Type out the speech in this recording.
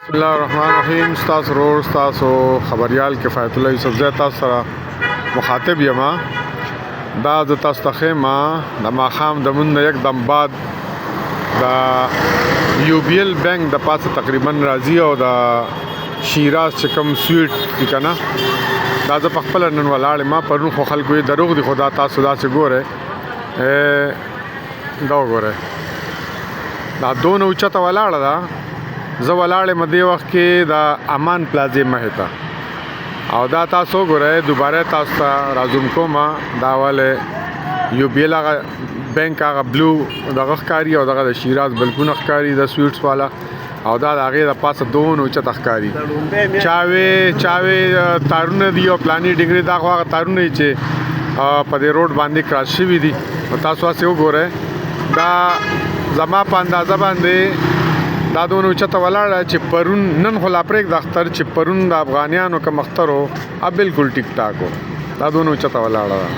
بسم الله الرحمن الرحیم. ستاسو رور ستاسو خبریال کفایت الله یوسف زی تاسو سره مخاطب یم. دا د تاسو ته خیمه د ماښام د مون یک دم بعد د یو بی ال بینک د پاسه تقریبا راځي او د شیراز چې کوم سویټ دی کنه دا زه په خپل نن ولاړ ما پرون خو خلکو یې دروغ دي. خدا تاسو دا چې ګوره دا وګوره دا دونه اوچته ولاړه ده. زه ولاړې مدې وخت کې د امان پلازې مخې ته او دا تاسو ګورئ دوباره تاسو ته راځم کوم دا ولې یو بی ال هغه بینک هغه بلو دغه ښکاري او دغه د شیراز بلکونه ښکاري د سویټس والا او دا د هغې د پاسه دونه اوچته ښکاري. چاوې تارونه دي او پلاني ډنګرې دا خو هغه تارونه دي چې په دې روډ باندې کراس شوي دي. تاسو هسې وګورئ دا زما په اندازه باندې دا دونه اوچته ولاړه چې پرون نن خو لا پرېږده اختر چې پرون د افغانیانو کوم اختر و بالکل ټیک ټاک و. دا دونه اوچته ولاړه ده.